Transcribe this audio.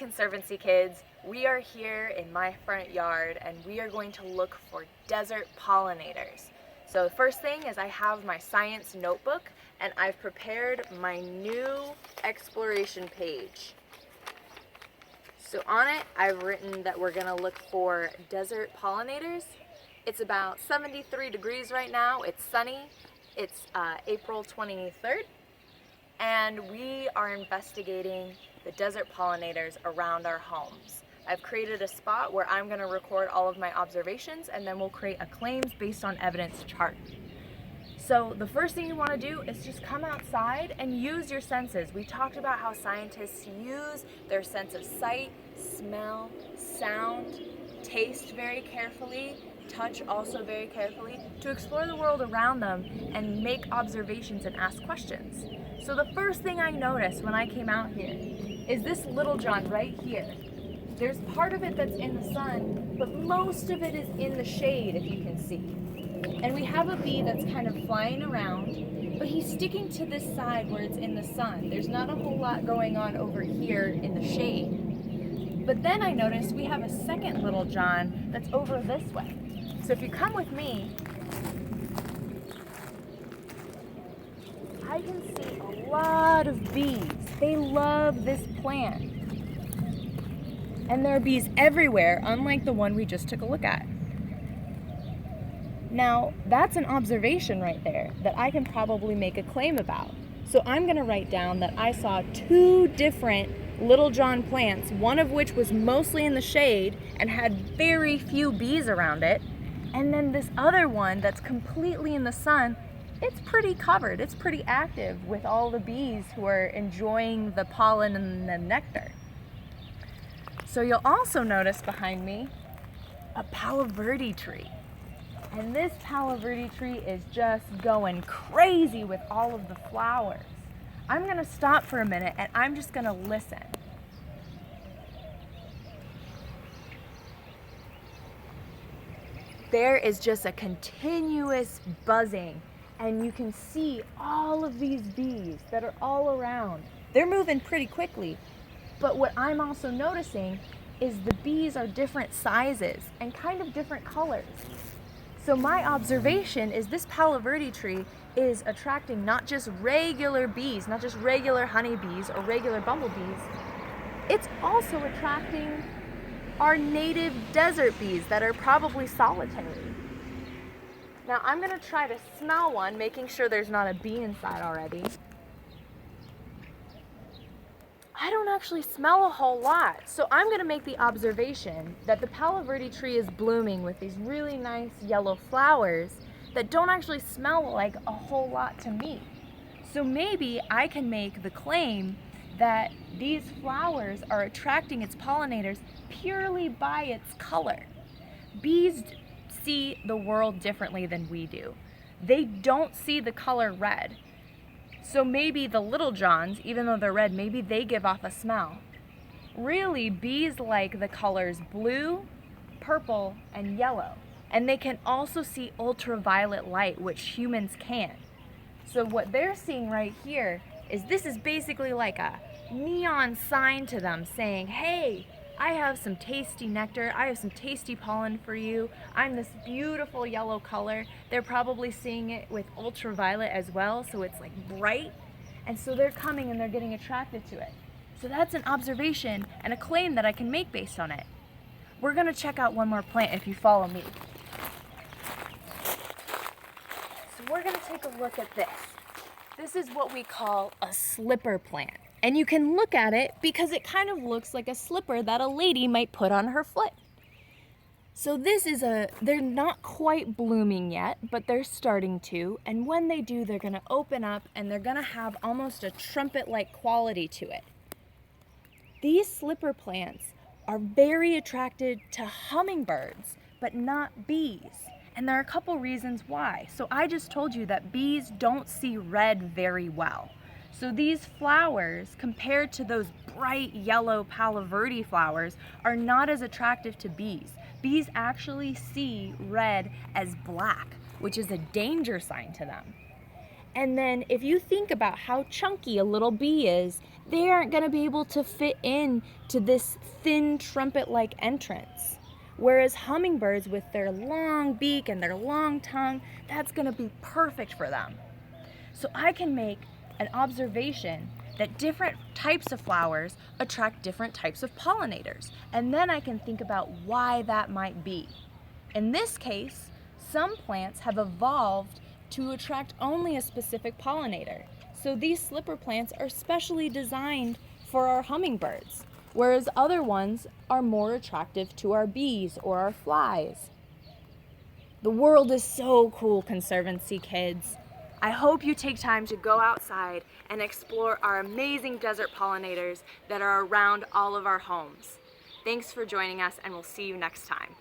Conservancy kids. We are here in my front yard and we are going to look for desert pollinators. So the first thing is I have my science notebook and I've prepared my new exploration page. So on it I've written that we're gonna look for desert pollinators. It's about 73 degrees right now, it's sunny, it's April 23rd. And we are investigating the desert pollinators around our homes. I've created a spot where I'm going to record all of my observations and then we'll create a claims based on evidence chart. So the first thing you want to do is just come outside and use your senses. We talked about how scientists use their sense of sight, smell, sound, taste very carefully, touch also very carefully, to explore the world around them and make observations and ask questions. So the first thing I noticed when I came out here is this little john right here. There's part of it that's in the sun, but most of it is in the shade, if you can see. And we have a bee that's kind of flying around, but he's sticking to this side where it's in the sun. There's not a whole lot going on over here in the shade. But then I noticed we have a second little john that's over this way. So if you come with me, I can see a lot of bees. They love this plant. And there are bees everywhere, unlike the one we just took a look at. Now, that's an observation right there that I can probably make a claim about. So I'm gonna write down that I saw two different little john plants, one of which was mostly in the shade and had very few bees around it. And then this other one that's completely in the sun, it's pretty covered, it's pretty active with all the bees who are enjoying the pollen and the nectar. So you'll also notice behind me a Palo Verde tree. And this Palo Verde tree is just going crazy with all of the flowers. I'm gonna stop for a minute and I'm just gonna listen. There is just a continuous buzzing. And you can see all of these bees that are all around. They're moving pretty quickly, but what I'm also noticing is the bees are different sizes and kind of different colors. So my observation is this Palo Verde tree is attracting not just regular bees, not just regular honeybees or regular bumblebees, it's also attracting our native desert bees that are probably solitary. Now I'm gonna try to smell one, making sure there's not a bee inside already. I don't actually smell a whole lot, so I'm gonna make the observation that the Palo Verde tree is blooming with these really nice yellow flowers that don't actually smell like a whole lot to me. So maybe I can make the claim that these flowers are attracting its pollinators purely by its color. Bees see the world differently than we do. They don't see the color red. So maybe the little johns, even though they're red, maybe they give off a smell. Really, bees like the colors blue, purple, and yellow. And they can also see ultraviolet light, which humans can't. So what they're seeing right here is this is basically like a neon sign to them saying, hey, I have some tasty nectar, I have some tasty pollen for you, I'm this beautiful yellow color. They're probably seeing it with ultraviolet as well, so it's like bright, and so they're coming and they're getting attracted to it. So that's an observation and a claim that I can make based on it. We're gonna check out one more plant if you follow me. So we're gonna take a look at this. This is what we call a slipper plant. And you can look at it because it kind of looks like a slipper that a lady might put on her foot. So they're not quite blooming yet, but they're starting to. And when they do, they're gonna open up and they're gonna have almost a trumpet-like quality to it. These slipper plants are very attracted to hummingbirds, but not bees. And there are a couple reasons why. So I just told you that bees don't see red very well. So these flowers, compared to those bright yellow Palo Verde flowers, are not as attractive to bees. Bees actually see red as black, which is a danger sign to them. And then if you think about how chunky a little bee is, they aren't going to be able to fit in to this thin trumpet-like entrance. Whereas hummingbirds with their long beak and their long tongue, that's going to be perfect for them. So I can make an observation that different types of flowers attract different types of pollinators. And then I can think about why that might be. In this case, some plants have evolved to attract only a specific pollinator. So these slipper plants are specially designed for our hummingbirds, whereas other ones are more attractive to our bees or our flies. The world is so cool, Conservancy kids. I hope you take time to go outside and explore our amazing desert pollinators that are around all of our homes. Thanks for joining us, and we'll see you next time.